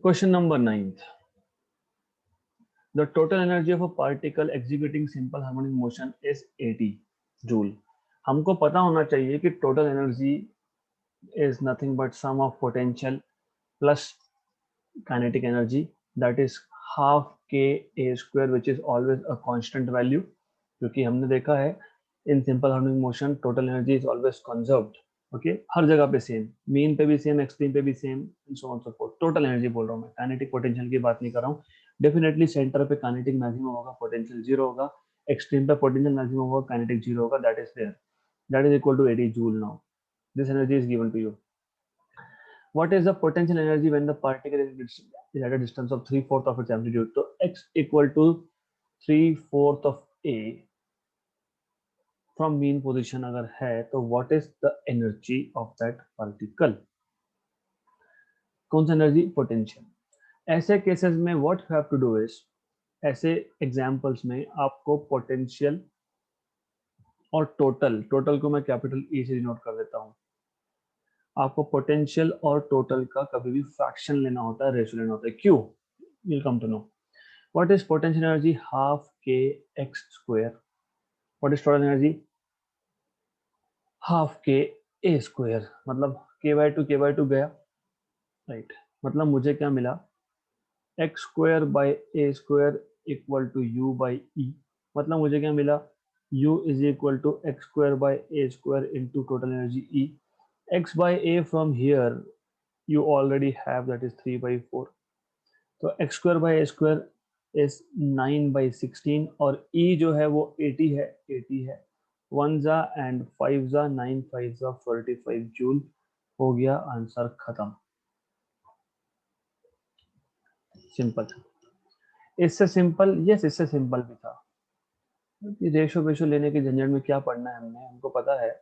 Question number 9. The total energy of a particle executing simple harmonic motion is 80 joule. हमको पता होना चाहिए कि total energy is nothing but sum of potential plus kinetic energy, that is half k a square, which is always a constant value. क्योंकि हमने देखा है in simple harmonic motion total energy is always conserved. Okay हर जगह पे same, mean पे भी same, extreme पे भी same, and so on so fourth. Total energy बोल रहा हूँ मैं, काइनेटिक पोटेंशियल की बात नहीं कर रहा हूँ. डेफिनेटली सेंटर पे काइनेटिक मैक्सिमम होगा, पोटेंशियल जीरो होगा. एक्सट्रीम पे पोटेंशियल मैक्सिमम होगा, काइनेटिक जीरो होगा. That is there. That is equal to 80 joule. Now this energy is given to you. What is the potential energy when the particle is at a distance of 3/4 of its amplitude? So x equal to 3/4 of a from mean position अगर है तो what is the energy of that particle? कौन सा energy? Potential. ऐसे cases में what you have to do is, ऐसे examples में आपको पोटेंशियल और टोटल को मैं कैपिटल ई से डिनोट कर देता हूँ. आपको पोटेंशियल और टोटल का कभी भी फ्रैक्शन लेना होता है, रेशियो लेना होता है. क्यों? Will come to know. What is potential energy? Half k x square. What is total energy? Half k A square. मतलब k/2 गया, राइट. मतलब मुझे क्या मिला? X square by A square equal to U by E. मतलब मुझे क्या मिला? u is equal to x square by A square into total energy E. x by a from here you already have, that is 3/4. तो x square by a square is 9/16 और e जो है वो 80 है. 80 है 1 जा एंड 5 जा 9 5 जा 45 जूल. हो गया आंसर खत्म. सिंपल. इससे सिंपल, यस इससे सिंपल भी था. रेशो वेशो लेने के झंझट में क्या पढ़ना है हमने, हमको पता है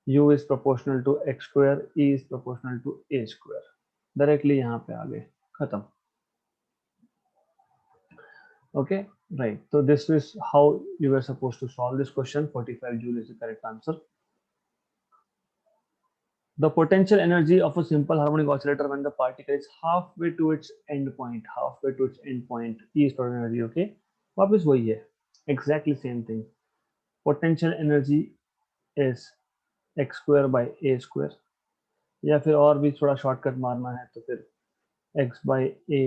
u is proportional to x square, e is proportional to a square. Directly यहाँ पे आ गए, खत्म. Okay, right. So this is how you were supposed to solve this question. 45 joule is the correct answer. The potential energy of a simple harmonic oscillator when the particle is halfway to its end point, E is total energy. Okay, वापस वही है, exactly same thing. Potential energy is x square by a square, या फिर और भी थोड़ा shortcut मारना है तो फिर x by a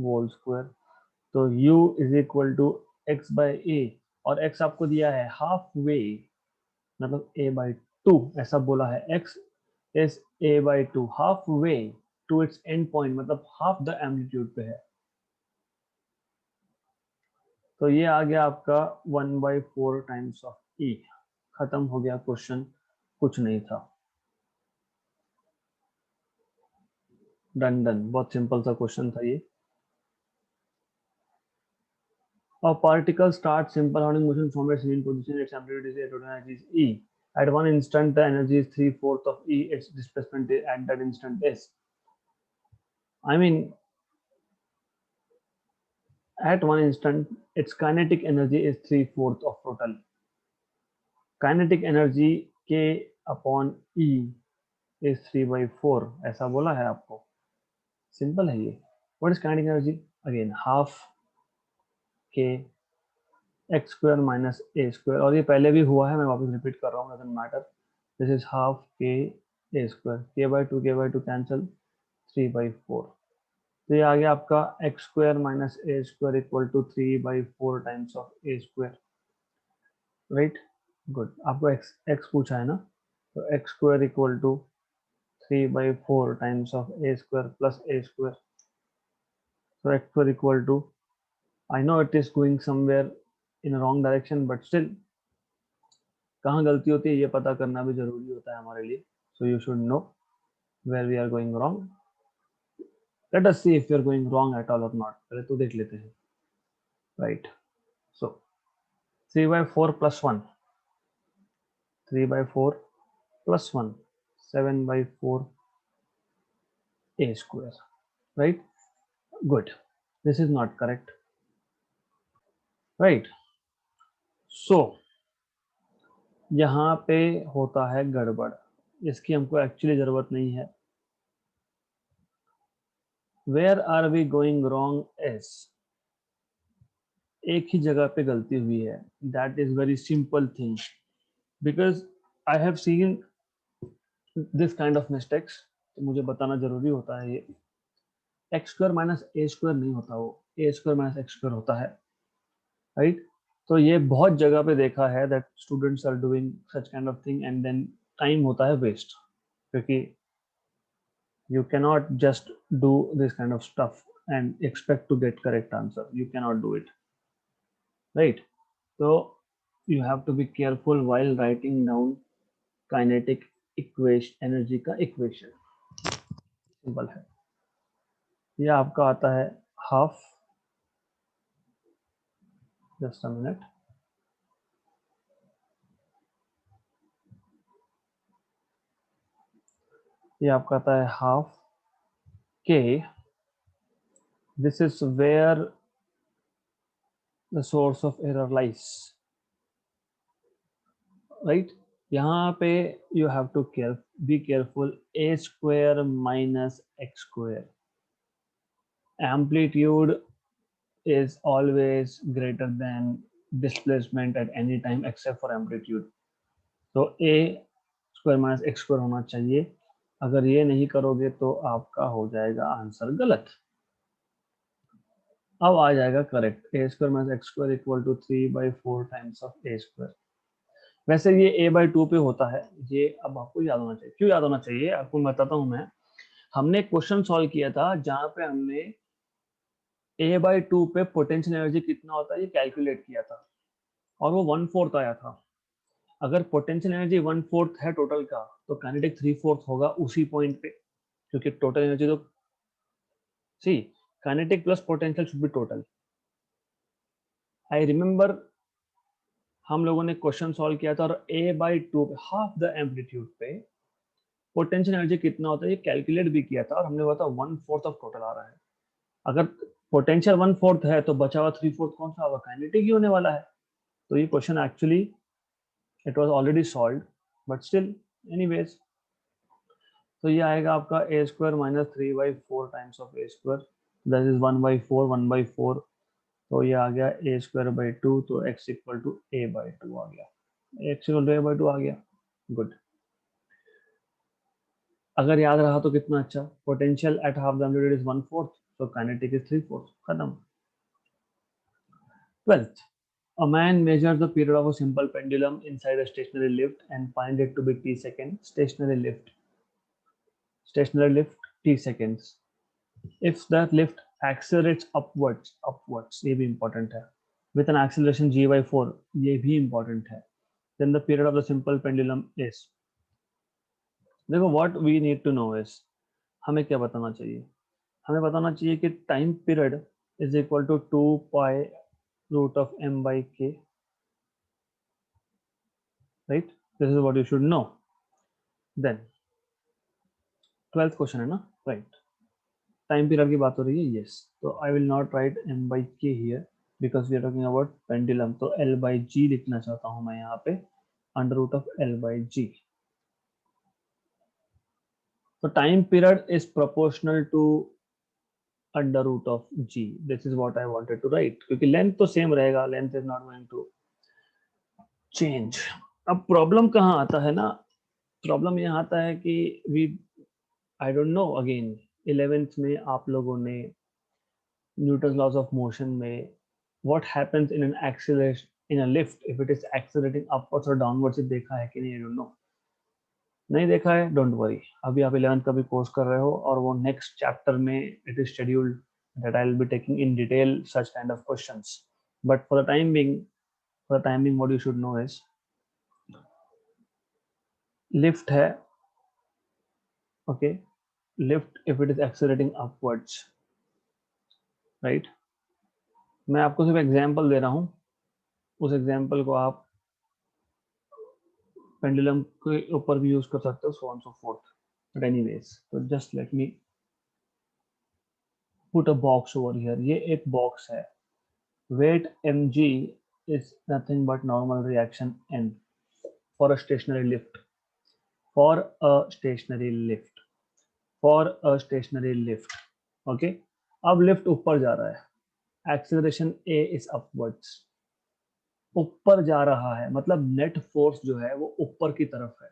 whole square. तो u is equal to x by a और x आपको दिया है हाफ वे, मतलब a by 2 ऐसा बोला है. x is a by 2 half way to its end point, मतलब हाफ द एम्पलीट्यूड पे है. तो ये आ गया आपका 1/4 टाइम्स ऑफ e. खत्म हो गया क्वेश्चन, कुछ नहीं था. डन. बहुत सिंपल सा क्वेश्चन था ये. A particle starts simple harmonic motion from its mean position. Its amplitude is a, total energy is E. At one instant, the energy is 3/4 of E. Its displacement at that instant is. I mean, at one instant, its kinetic energy is 3/4 of total. Kinetic energy K upon E is 3/4. ऐसा बोला है आपको. Simple है ये. What is kinetic energy? Again, half K x square minus a square. और ये पहले भी हुआ है, मैं वापस रिपीट कर रहा हूँ, doesn't matter. This is half k a square. k/2 cancel, 3/4. तो ये आ गया आपका x square minus a square equal to 3/4 times of a square. Right? Good. आपको x पूछा है ना, तो x square equal to 3/4 times of a square plus a square. So x square equal to, I know it is going somewhere in a wrong direction, but still कहाँ गलती होती है ये पता करना भी जरूरी होता है हमारे लिए. So you should know where we are going wrong. Let us see if we are going wrong at all or not. पहले तो देख लेते हैं. Right. So 3/4 plus 1. 3/4 plus 1. 7/4 a square. Right? Good. This is not correct. Right. So यहाँ पे होता है गड़बड़. इसकी हमको एक्चुअली जरूरत नहीं है. Where are we going wrong is, एक ही जगह पे गलती हुई है. That is very simple thing, because I have seen this kind of mistakes. तो मुझे बताना जरूरी होता है. ये x square minus a square नहीं होता, वो a square minus x square होता है, राइट. तो ये बहुत जगह पे देखा है that students are doing such kind of thing and then time होता है वेस्ट, क्योंकि you cannot just do this kind of stuff and expect to get correct answer. You cannot do it, right? So you have to be careful while writing down kinetic equation, energy का equation. Simple है. ये आपका आता है half, just a minute. ये आपका आता है हाफ के. This is where the source of error lies, right. यहाँ पे you have to be careful. A square minus x square, amplitude is always greater than displacement at any time except for amplitude. तो a square minus x square होना चाहिए. अगर ये नहीं करोगे तो आपका हो जाएगा आंसर गलत. अब आ जाएगा correct. A square minus x square equal to 3/4 times of a square. वैसे ये a/2 पे होता है. ये अब आपको याद होना चाहिए. क्यों याद होना चाहिए आपको बताता हूँ मैं. हमने क्वेश्चन सॉल्व किया था जहां पे हमने a/2 पे पोटेंशियल एनर्जी कितना होता है ये कैलकुलेट किया था, और वो 1/4 आया था. अगर पोटेंशियल एनर्जी 1/4 है टोटल का, तो काइनेटिक 3/4 होगा उसी पॉइंट पे, क्योंकि टोटल एनर्जी तो see kinetic plus potential should be total. I remember हम लोगों ने क्वेश्चन सॉल्व किया था और a/2 पे हाफ द एम्पलीट्यूड पे पोटेंशियल एनर्जी कितना होता है ये कैलकुलेट भी किया था, और हमने बोला था 1/4 ऑफ टोटल आ रहा है. अगर पोटेंशियल 1/4 है तो बचा हुआ 3/4 कौन सा होगा, काइनेटिक ही होने वाला है. तो ये question actually it was already solved, but still anyways. तो ये आएगा आपका a square minus 3/4 times of a square, that is 1/4 1/4. तो ये आ गया a square by 2, तो x equal to a/2 आ गया. x equal to a/2 आ गया. गुड. अगर याद रहा तो कितना अच्छा. Potential at half the amplitude is 1/4, so kinetic is 3/4. खत्म. 12th, a man measures the period of a simple pendulum inside a stationary lift and find it to be t seconds. Stationary lift t seconds. If the lift accelerates upwards ये भी important है, with an acceleration g/4 ये भी important है, then the period of the simple pendulum is. देखो what we need to know is, हमें क्या बताना चाहिए. हमें बताना चाहिए कि time period is equal to 2 pi root of m by k, right. This is what you should know. Then 12th question है ना, right. टाइम पीरियड की बात हो रही है. यस. तो I will not write m by k here because we are talking about pendulum. तो l by g लिखना चाहता हूं मैं यहाँ पे, under root of l by g. तो time period is proportional to under root of g. This is what I wanted to write, क्योंकि length तो सेम रहेगा, length is not going to change. अब प्रॉब्लम कहाँ आता है ना, problem यहाँ आता है कि we I don't know. Again 11th में आप लोगों ने न्यूटन लॉज ऑफ मोशन में what happens in an acceleration in a lift if it is accelerating upwards or downwards देखा है कि नहीं, I don't know. नहीं देखा है, डोंट वरी. अभी आप 11th का भी कोर्स कर रहे हो और वो नेक्स्ट चैप्टर में it is scheduled that I'll be taking in detail such kind of questions. But for the time being what you should know is lift है, okay. Lift if it is accelerating upwards, right. मैं आपको सिर्फ example दे रहा हूँ, उस example को आप pendulum के ऊपर भी यूज कर सकते हो, so on so forth. But anyways, so just let me put a box over here. ये एक बॉक्स है. Weight mg is nothing but normal reaction n for a stationary lift. For a stationary lift. For a stationary lift. Okay, अब lift ऊपर जा रहा है, acceleration A is upwards, ऊपर जा रहा है मतलब नेट फोर्स जो है वो ऊपर की तरफ है,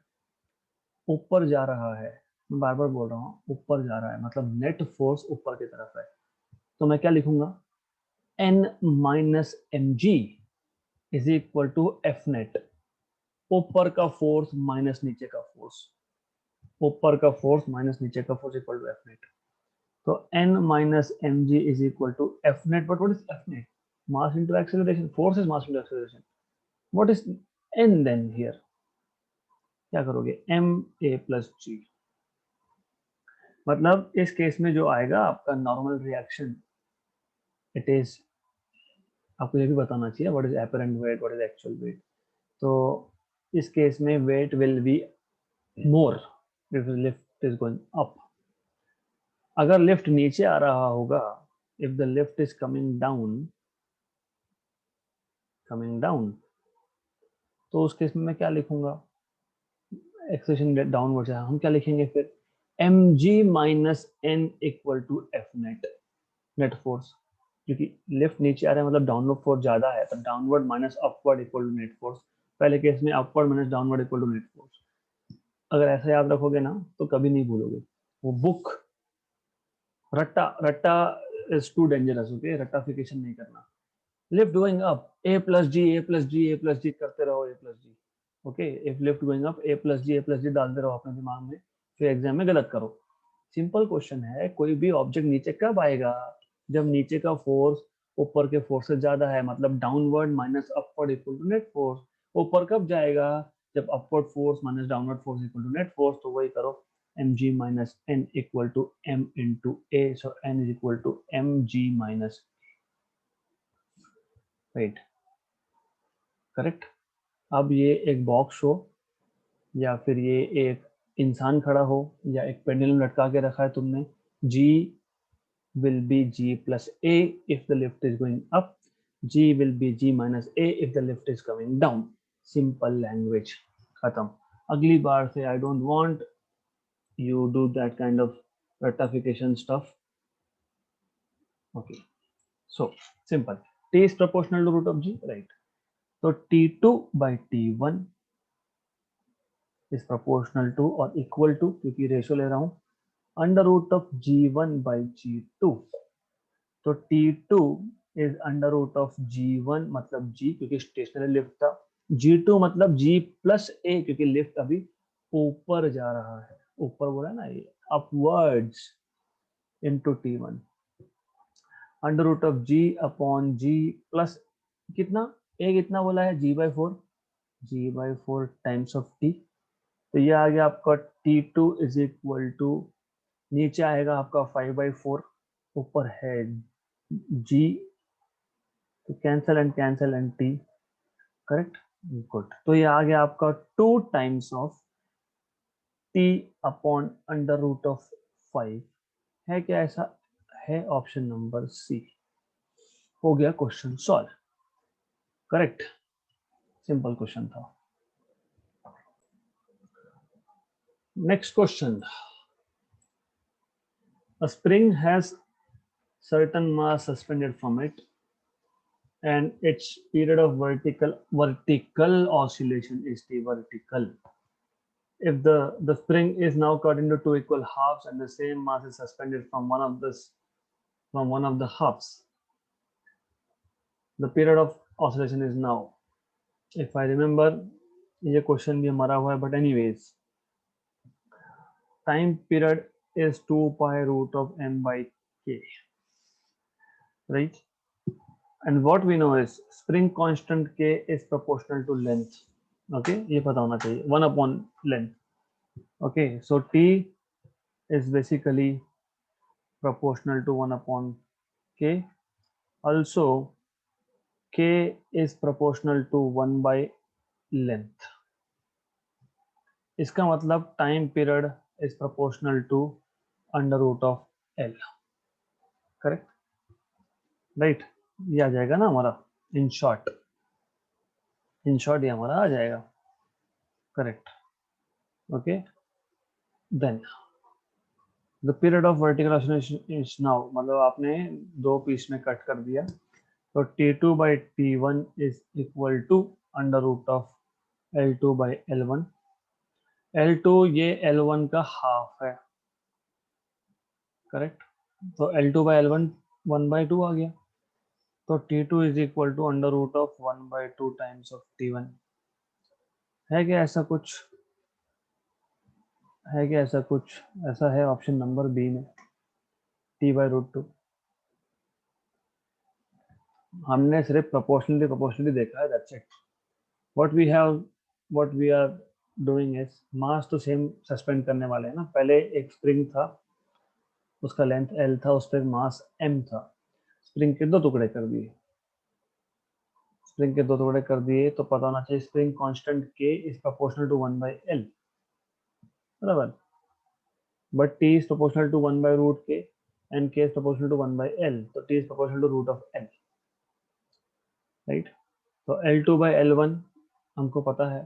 ऊपर जा रहा है, मैं बार बार बोल रहा हूँ ऊपर जा रहा है मतलब नेट फोर्स ऊपर की तरफ है। तो मैं क्या लिखूंगा, N minus M G is equal to F net, ऊपर का फोर्स माइनस नीचे का फोर्स, ऊपर का फोर्स माइनस नीचे का force equal to F net. तो N minus M G is equal to F net, but what is F net? Mass into acceleration, force is mass into acceleration. What is N then here? क्या करोगे, M A plus जी, मतलब इस case में जो आएगा आपका normal reaction, it is, आपको ये भी बताना चाहिए what is apparent wait, what is actual wait. तो इस केस में weight will be more if lift is going up. अगर लिफ्ट नीचे आ रहा होगा, if the lift is coming down, तो उस केस में मैं क्या लिखूंगा, एक्सेलरेशन डाउनवर्ड है, हम क्या लिखेंगे फिर, m ji minus N equal to F net, net force, क्योंकि लिफ्ट नीचे आ रहा है मतलब डाउनवर्ड फोर्स ज्यादा है, तो downward minus upward equal to net force. पहले केस में upward minus downward equal to net force. अगर ऐसा याद रखोगे ना तो कभी नहीं भूलोगे। वो बुक, रट्टा रट्टा इज टू डेंजरस, ओके, रट्टाफिकेशन नहीं करना। Lift going up, A plus G, A plus G, A plus G करते रहो, A plus G, okay, if lift going up A plus G, A plus G डालते रहो अपने दिमाग में, फिर एग्जाम में गलत करो। सिंपल क्वेश्चन है, कोई भी ऑब्जेक्ट नीचे कब आएगा, जब नीचे का फोर्स ऊपर के फोर्स से ज्यादा है, मतलब downward minus upward equal to net force. ऊपर कब जाएगा, जब upward force minus downward force equal to net force, तो वही करो, M ji minus N equal to M into A, so N is equal to M ji minus, right, correct. अब ये एक बॉक्स हो या फिर ये एक इंसान खड़ा हो या एक पेंडुलम लटका के रखा है तुमने, जी will be g plus a if the lift is going up, g will be g minus a if the lift is coming down, simple language, खत्म। अगली बार से I don't want you do that kind of rectification stuff, okay, so simple, t is proportional to root of g, right, so t2 by t1 is proportional to or equal to, क्योंकि ratio ले रहा हूं, under root of g1 by g2, तो T2 is under root of G1 मतलब G क्योंकि stationery lift था, G2 मतलब G plus A क्योंकि लिफ्ट अभी ऊपर जा रहा है, ऊपर बोला ना ये, upwards, into T1 under root of G upon G plus कितना, A कितना बोला है, G/4, G/4 times of T, तो ये आ गया आपका T2 इज इक्वल टू, नीचे आएगा आपका 5/4, ऊपर है G, तो cancel and T, correct, good. तो ये आ गया आपका 2 times of T upon under root of 5, है क्या ऐसा, है, ऑप्शन नंबर सी, हो गया question solve, correct, simple question था। Next question, a spring has certain mass suspended from it and its period of vertical oscillation is t vertical. If the spring is now cut into two equal halves and the same mass is suspended from one of the halves, the period of oscillation is now, if I remember, ये question भी हमारा हुआ है, but anyways, time period is 2 pi root of m by k, right, and what we know is spring constant k is proportional to length, okay, ये पता होना चाहिए, 1 upon length, okay, so t is basically proportional to 1 upon k, also k is proportional to 1 by length, इसका मतलब time period is proportional to under root of L, correct, right, ये आ जाएगा ना हमारा, इन शॉर्ट, ये हमारा आ जाएगा, correct, okay, then the period of vertical oscillation is now, मतलब आपने दो पीस में कट कर दिया, तो T2/T1 is equal to under root of L2/L1। L2 ये L1 का हाफ है, करेक्ट। तो L2/L1 1/2 आ गया, तो T2 is equal to under root of 1/2 times of T1। है क्या ऐसा कुछ? है क्या ऐसा कुछ? ऐसा है ऑप्शन नंबर बी में, T/√2। हमने सिर्फ प्रोपोर्शनली देखा है, that's it. What we have, what we are doing is, mass तो सेम सस्पेंड करने वाले हैं ना। पहले एक स्प्रिंग था, उसका लेंथ L था, उस पर मास M था। स्प्रिंग के दो टुकड़े कर दिए, स्प्रिंग के दो टुकड़े कर दिए, तो पता होना चाहिए spring constant K is proportional to 1/L, बराबर। But T is proportional to 1/√K and K is proportional to 1/L, तो T is proportional to root of L, right. तो L2/L1 हमको पता है,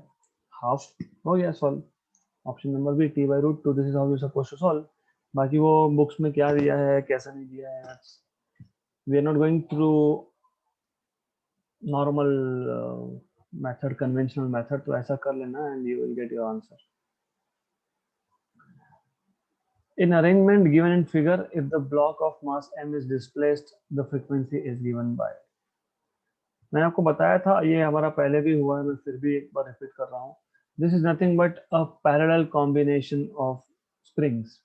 हाफ। हो गया solve. Option number B T/√2, this is how you suppose to solve. बाकी वो books में क्या दिया है कैसा नहीं दिया है, we are not going through normal method, conventional method, तो ऐसा कर लेना and you will get your answer. In arrangement given in figure, if the block of mass m is displaced, the frequency is given by। मैंने आपको बताया था, ये हमारा पहले भी हुआ है, मैं फिर भी एक बार रिपीट कर रहा हूँ। This is nothing but a parallel combination of springs.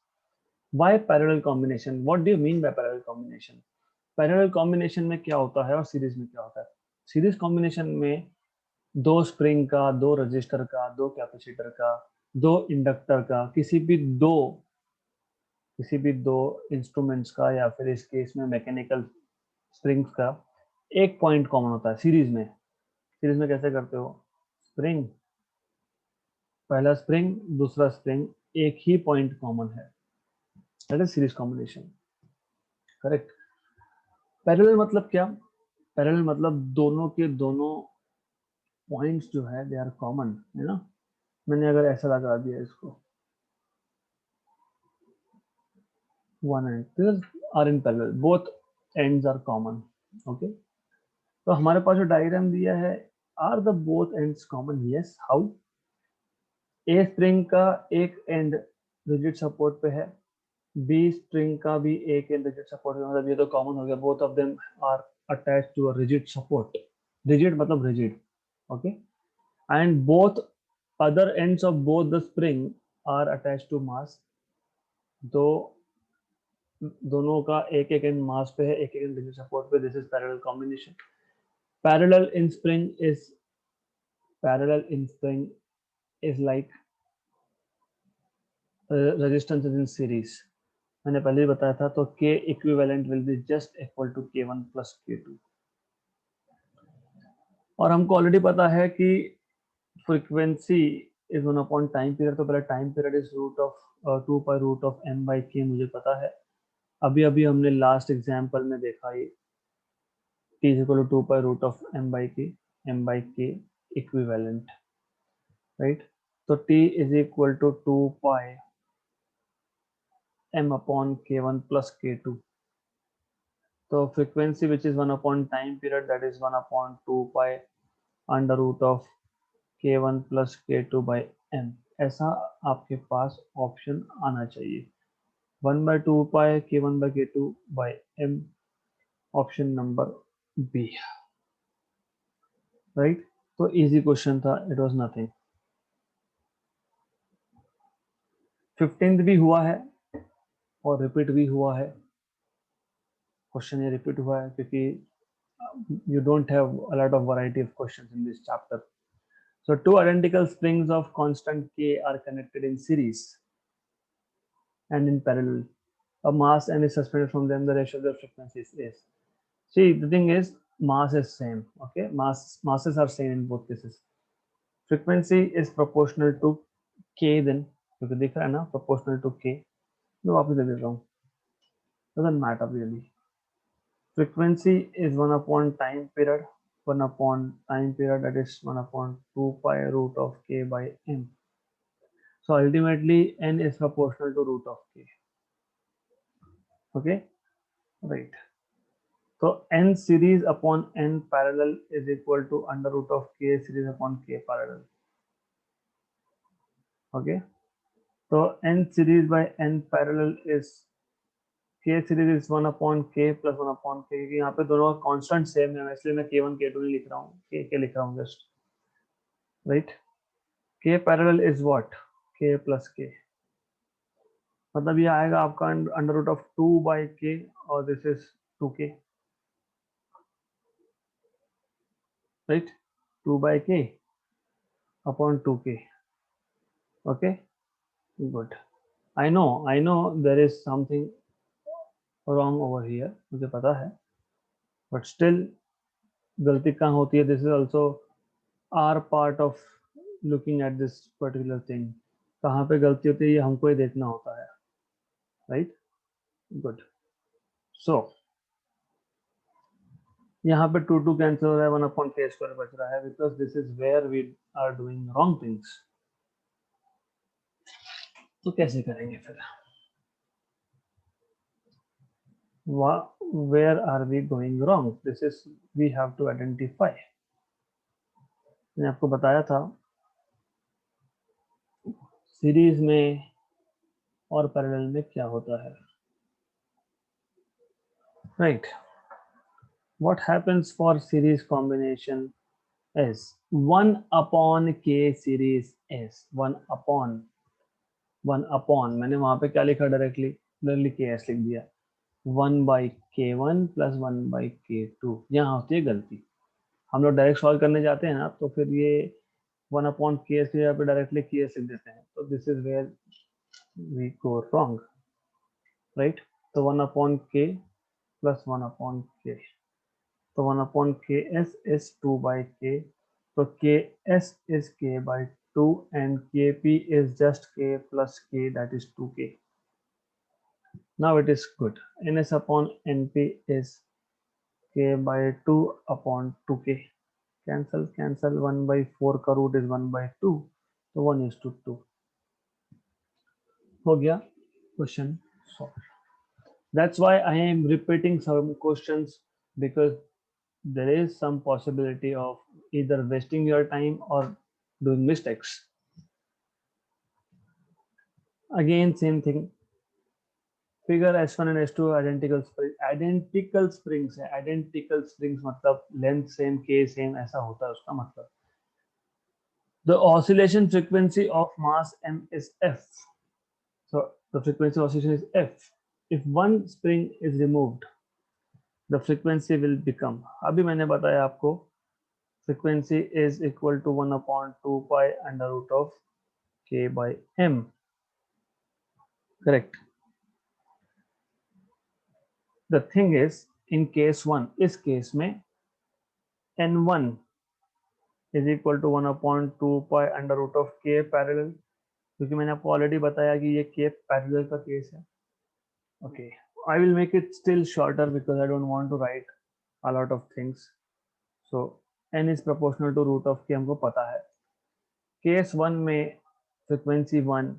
Why parallel combination? What do you mean by parallel combination? Parallel combination में क्या होता है और सीरीज में क्या होता है? सीरीज कॉम्बिनेशन में दो स्प्रिंग का, दो रजिस्टर का, दो कैपेसिटर का, दो इंडक्टर का, किसी भी दो इंस्ट्रूमेंट्स का, या फिर इस केस में मैकेनिकल स्प्रिंग्स का एक पॉइंट कॉमन होता है सीरीज में। सीरीज में कैसे करते हो? स्प्रिंग, पहला स्प्रिंग दूसरा स्प्रिंग, एक ही पॉइंट कॉमन है, that is series combination, correct. Parallel मतलब क्या? पैरेलल मतलब दोनों के दोनों पॉइंट्स जो है दे आर कॉमन, है ना। मैंने अगर ऐसा लगा दिया इसको, one end are in parallel, both ends are common, okay. तो हमारे पास जो डायग्राम दिया है, are the both ends common? Yes, how? A spring का एक एंड रिजिड सपोर्ट पे है, बी स्प्रिंग का भी एक एंड रिजिड सपोर्ट पे, मतलब ये तो कॉमन हो गया, both of them are attached to a rigid support. Rigid मतलब rigid, okay. And both other ends of both the spring are attached to mass। दो दोनों का एक एक एंड मास पे है, एक एक एंड रिजिड सपोर्ट पे, this is parallel combination. Parallel in spring is, parallel in spring is like resistance in series. मैंने पहले ही बताया था, तो K equivalent will be just equal to K1 plus K2। और हमको ऑलरेडी पता है कि frequency is one upon time period, तो पहले time period is root of 2 √m/k, मुझे पता है। अभी अभी हमने लास्ट एग्जाम्पल में देखा ये t is equal to 2 √m/k, m/k equivalent, right. तो t is equal to 2 pi m upon k1 plus k2। तो frequency which is one upon time period, that is 1/2 pi under root of k1 plus k2 by m। ऐसा आपके पास option आना चाहिए, 1/2 pi k1 by k2 by m, option number B, right. तो easy question था, it was nothing. 15th भी हुआ है और रिपीट भी हुआ है, क्वेश्चन ये रिपीट हुआ है क्योंकि you don't have a lot of variety of questions in this chapter। So two identical springs of constant k are connected in series and in parallel, a mass m is suspended from them, the ratio of their frequencies is, see the thing is mass is same, okay, masses are same in both cases, frequency is proportional to k, then क्योंकि दिख रहा है ना proportional to k, मैं वापस दे देता हूँ, doesn't matter really। frequency is 1 upon time period, 1 upon time period, that is 1 upon 2 pi root of k by m, so ultimately n is proportional to root of k, okay right. तो n series upon n parallel is equal to under root of k series upon k parallel. Okay, तो n series by n parallel is k series is 1 upon k plus 1 upon k, क्योंकि यहाँ पे दोनों का constant same है, इसलिए मैं k1 k2 नहीं लिख रहा हूँ, k लिख रहा हूँ just, right. k parallel is what, k plus k, मतलब ये आएगा आपका under root of 2 by k और this is 2k, right, 2 by k upon 2k। Okay good. I know there is something wrong over here, मुझे पता है, but still गलती कहाँ होती है, this is also our part of looking at this particular thing, कहाँ पे गलती होती है ये हमको ही देखना होता है, राइट। गुड। सो यहाँ पे 2 कैंसिल हो रहा है, 1 अपॉन k स्क्वायर बच रहा है, because this is where we are doing wrong things. तो कैसे करेंगे फिर, where are we going wrong, this is we have to identify। मैंने आपको बताया था सीरीज में और पैरेलल में क्या होता है, right. what happens for series combination is 1 upon k series is 1 upon मैंने वहां पे क्या लिखा, डायरेक्टली ks लिख दिया, 1 by k1 plus 1 by k2, यहाँ होती है गलती। हम लोग डायरेक्ट सॉल्व करने जाते हैं ना, तो फिर ये 1 अपॉन के की जगह पे डायरेक्टली के लिख देते हैं, तो this is where we go wrong, right. तो 1 अपॉन के प्लस 1 अपॉन के, तो 1 अपॉन के एस इज 2 बाई के, तो K S is K by 2 and K P is just K plus K, that is 2k। Now it is good, N S upon N P is k by 2 upon 2k, cancel cancel, 1 by 4 का root is 1 by 2, तो 1:2 हो गया question solve. That's why I am repeating some questions, because there is some possibility of either wasting your time or doing mistakes. Again same thing, figure S1 and S2 identical springs है, identical springs मतलब length same, k same, ऐसा होता है उसका मतलब। The oscillation frequency of mass m is f, so the frequency of oscillation is f, if one spring is removed the frequency will become, अभी मैंने बताया आपको, frequency is equal to 1 upon 2 pi under root of k by m, correct। the thing is in case 1, इस case में n1 is equal to 1 upon 2 pi under root of k parallel, क्योंकि मैंने आपको already बताया कि ये k parallel का case है। okay, I will make it still shorter because I don't want to write a lot of things, so n is proportional to root of k हमको पता है। केस 1 में फ्रीक्वेंसी 1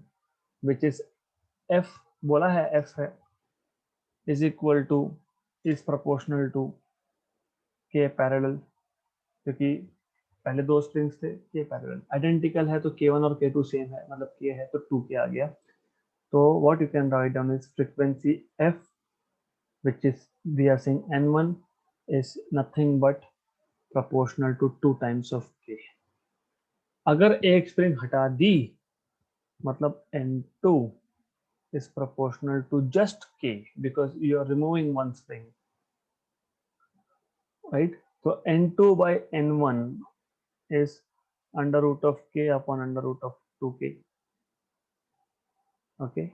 विच इज f, बोला है f है, is equal to, is proportional to k parallel, क्योंकि पहले दो स्ट्रिंग्स थे, k पैरेलल आइडेंटिकल है, तो k1 और k2 सेम है, मतलब k है तो 2k आ गया। तो what you can write down is frequency f which is we are saying n1 is nothing but proportional to 2 times of k। अगर एक स्प्रिंग हटा दी मतलब n2 is proportional to just k because you are removing one spring, right। so n2 by n1 is under root of k upon under root of 2k, okay।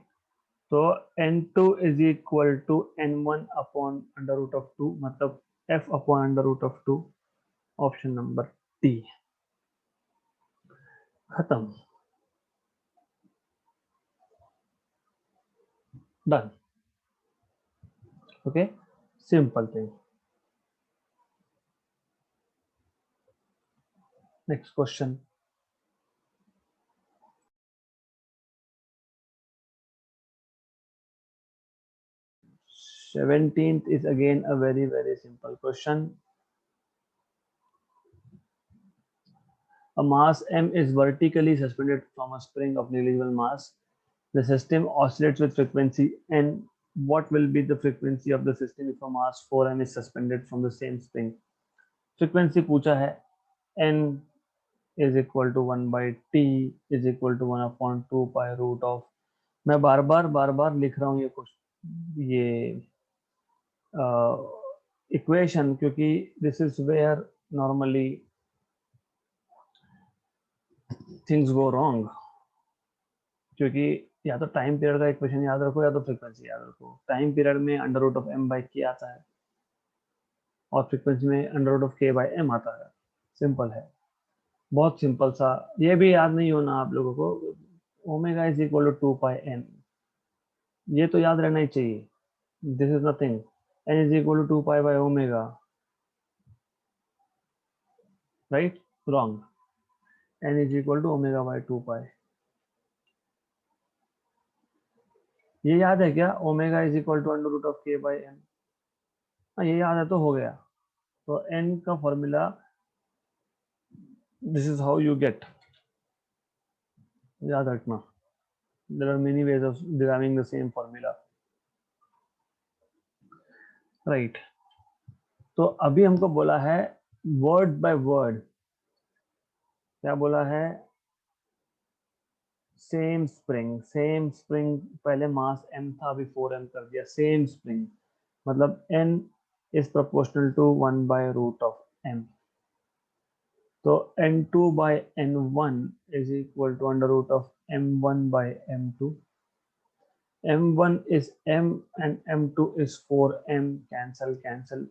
so n2 is equal to n1 upon under root of 2, मतलब f upon under root of 2, option number D, खत्म, done, okay, simple thing. Next question, 17th is again a very simple question. A mass m is vertically suspended from a spring of negligible mass. The system oscillates with frequency n. What will be the frequency of the system if a mass 4m is suspended from the same spring? Frequency पूछा है, n is equal to 1 by t is equal to 1 upon 2 pi root of. मैं बार बार लिख रहा हूँ ये equation क्योंकि this is where normally things go wrong, क्योंकि या तो टाइम पीरियड का इक्वेशन याद रखो या तो फ्रीक्वेंसी याद रखो। टाइम पीरियड में under root of M by K आता है और फ्रीक्वेंसी में under root of K by M आता है। सिंपल है, बहुत सिंपल सा। ये भी याद नहीं होना आप लोगों को, omega is equal to 2 pi N, ये तो याद रहना ही चाहिए। This is nothing, N is equal to 2 pi by omega, right? Wrong, N is equal to omega by 2 pi. ये याद है क्या? Omega is equal to under root of K by N. हाँ, ये याद है तो हो गया। तो एन का formula, this is how you get, याद रखना। There are many ways of deriving the same formula, right? तो अभी हमको बोला है वर्ड बाय वर्ड, क्या बोला है? सेम स्प्रिंग, पहले मास m था, अभी 4m कर दिया। सेम स्प्रिंग मतलब n is proportional to 1 by root of m। तो n2 by n1 is equal to under root of m1 by m2. m1 is m and m2 is 4m, cancel।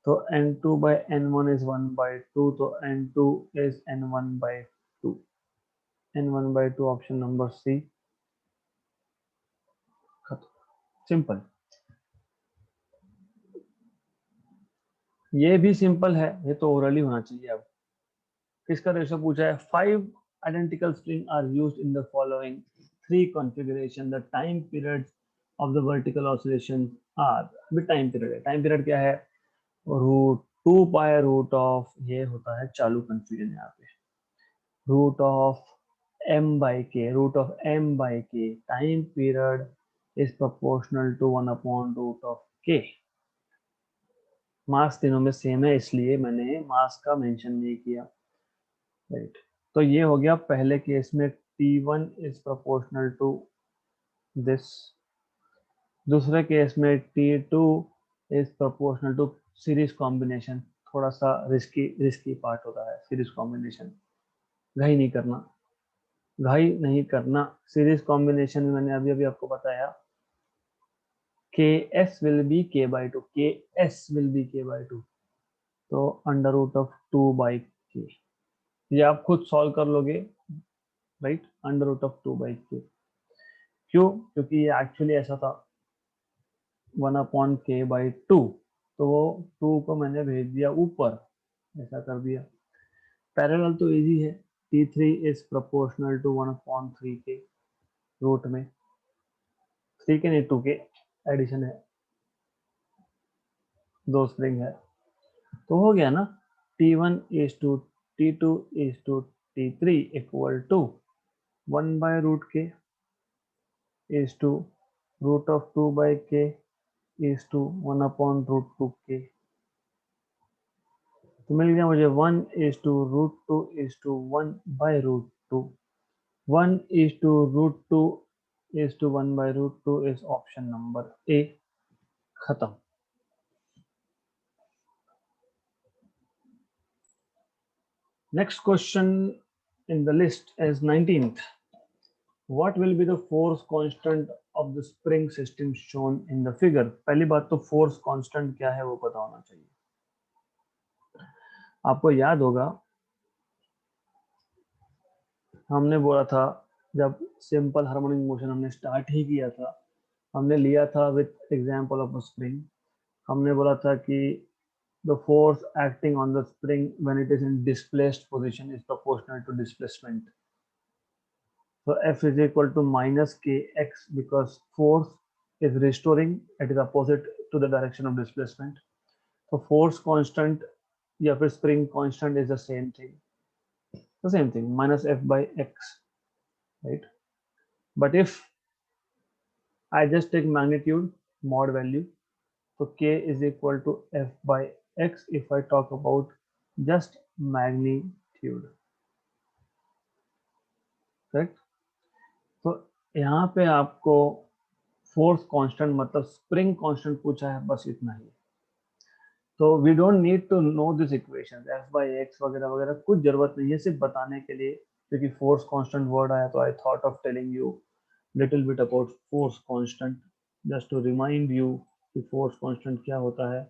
तो n2 by n1 is 1 by 2, तो n2 is n1 by 2, n1 by 2 option number C. Simple, ये भी simple है, ये तो orally होना चाहिए। अब किसका रेशो पूछा है? 5 identical string are used in the following 3 configuration. The time periods of the vertical oscillations are, अभी टाइम पीरियड है। टाइम पीरियड क्या है? रूट 2 पाई रूट ऑफ, ये होता है चालू कंफ्यूजन यहाँ पे, root of m by K, root of m by K. Time period is proportional to 1 upon root of k। Mass तीनों में सेम है इसलिए मैंने मास का मेंशन नहीं किया, राइट? तो ये हो गया पहले केस में T1 is proportional to this, दूसरे केस में T2 is proportional to series combination. थोड़ा सा रिस्की पार्ट होता है सीरीज कॉम्बिनेशन, घाई नहीं करना। सीरीज कॉम्बिनेशन में मैंने अभी आपको बताया KS will be K by 2, KS will be K by 2, तो under root of 2 by K। ये आप खुद सॉल्व कर लोगे, right? Under root of 2 by K। क्यों? क्योंकि ये एक्चुअली ऐसा था 1 अपॉन K बाई 2, तो वो 2 को मैंने भेज दिया ऊपर, ऐसा कर दिया। पैरेलल तो इजी है, T3 is proportional to 1 upon 3K, root में 3K नहीं 2K एडिशन है, दो स्प्रिंग है, तो हो गया ना। T1 is to T2 is to T3 equal to 1 by root K is to root of 2 by K is to 1 upon root 2K। तो मिल गया मुझे 1 is to root 2 is to 1 by root 2, 1 is to root 2 is to 1 by root 2 is option number A. खत्म। Next question in the list is 19th. What will be the force constant of the spring system shown in the figure? पहली बात तो force constant क्या है वो पता होना चाहिए। आपको याद होगा हमने बोला था जब सिंपल हार्मोनिक मोशन हमने स्टार्ट ही किया था, हमने लिया था with example of a spring. हमने बोला था कि the force acting on the spring when it is in displaced position is proportional to displacement. So F is equal to minus kx because force is restoring, it is opposite to the direction of displacement. So force constant या फिर spring constant is the same thing, minus F by X, right? But if I just take magnitude mod value, so K is equal to F by X if I talk about just magnitude, correct? तो यहाँ पे आपको force constant मतलब spring constant पूछा है, बस इतना ही। तो we don't need to know this equation F by X वगैरह वगैरह, कुछ जरूरत नहीं है, सिर्फ बताने के लिए, क्योंकि फोर्स कांस्टेंट वर्ड आया तो I thought of telling you little bit about force constant, just to remind you कि फोर्स कांस्टेंट क्या होता है,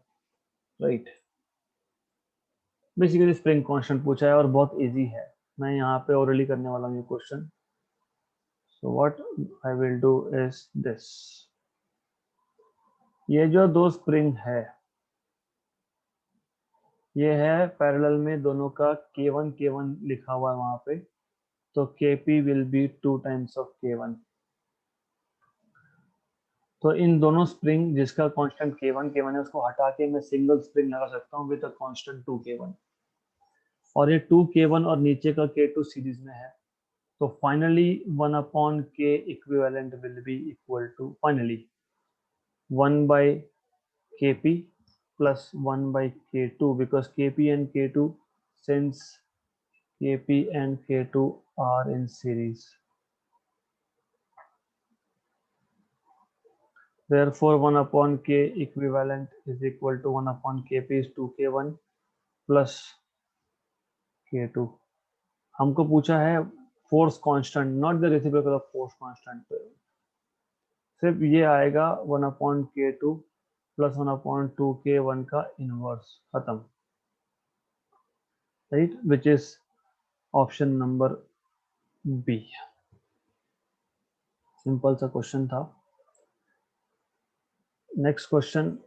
राइट? बेसिकली स्प्रिंग कांस्टेंट पूछा है और बहुत इजी है। मैं यहाँ पे ओरली करने वाला हूँ ये question. So what I will do is this, ये जो दो स्प्रिंग है ये है पैरेलल में दोनों का K1 लिखा हुआ है वहां पे, तो Kp will be 2 times of K1। तो इन दोनों स्प्रिंग जिसका कांस्टेंट K1 है उसको हटा के मैं सिंगल स्प्रिंग लगा सकता हूँ विद अ कांस्टेंट 2K1, और ये 2K1 और नीचे का K2 सीरीज में है, तो finally 1/K equivalent will be equal to finally 1/Kp plus 1/K2 because Kp and K2, since Kp and K2 are in series, therefore 1/K equivalent is equal to 1/Kp is 2K1 plus K2। हमको पूछा है force constant, not the reciprocal of force constant, सिर्फ ये आएगा 1/K2 plus 1/2K1 का inverse, खत्म, right? Which is option number B. Simple सा question था। Next question,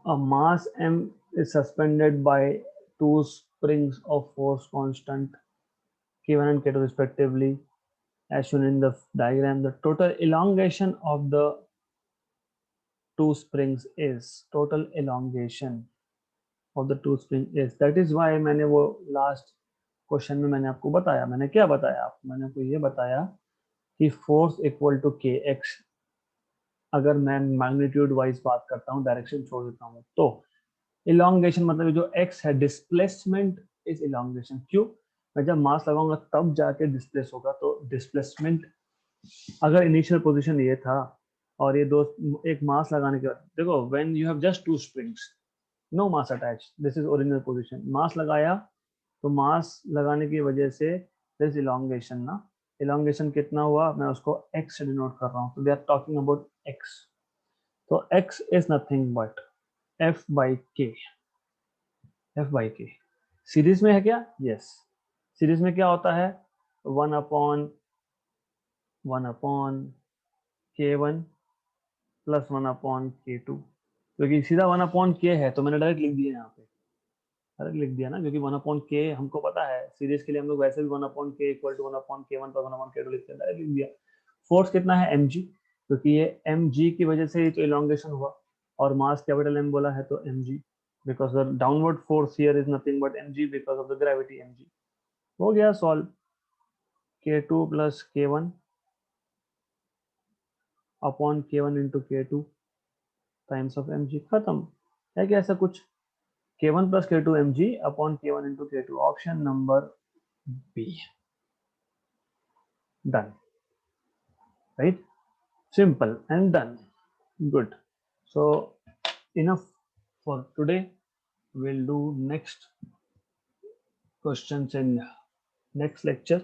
a mass m is suspended by two springs of force constant K1 and K2 respectively as shown in the diagram. The total elongation of the two springs is, total elongation of the two springs is, that is why मैंने वो last question में मैंने आपको बताया, मैंने क्या बताया आपको, मैंने आपको ये बताया कि फोर्स इक्वल टू के एक्स, अगर मैं मैग्नीट्यूड वाइज बात करता हूँ, डायरेक्शन छोड़ देता हूँ, तो इलॉन्गेशन मतलब जो x है, डिस्प्लेसमेंट इज इलॉन्गेशन। क्यों? मैं जब मास लगाऊंगा तब जाके डिस्प्लेस होगा, तो डिस्प्लेसमेंट अगर इनिशियल पोजीशन ये था और ये दो एक मास लगाने के बाद, देखो when you have just two springs no mass attach, this is original position, mass लगाया तो मास लगाने की वजह से दिस इलॉन्गेशन ना, इलॉन्गेशन कितना हुआ मैं उसको x से डिनोट कर रहा हूँ, तो they are talking about x, तो x is nothing but f by k, f by K. Series में है क्या? यस। सीरीज में क्या होता है? 1/K1 प्लस 1/K2, क्योंकि सीधा 1/K है तो मैंने डायरेक्ट लिख दिया यहाँ पे, डायरेक्ट लिख दिया ना, क्योंकि 1/K हमको पता है, सीरीज के लिए हम लोग वैसे भी 1/K equal to 1/K1 plus 1/K2 लिखते हैं, डायरेक्ट लिख दिया। फोर्स कितना है? mg, क्योंकि ये mg की वजह से ही तो इलॉन्गेशन हुआ, और मास कैपिटल M बोला है तो mg, because the downward force here is nothing but mg because of the gravity mg। हो गया solve, K2 plus K1 upon K1 into K2 times of mg, खत्म। है क्या ऐसा कुछ? K1 plus K2 mg upon K1 into K2, option number B, done, right? Simple and done, good. So enough for today, we'll do next questions in next lecture.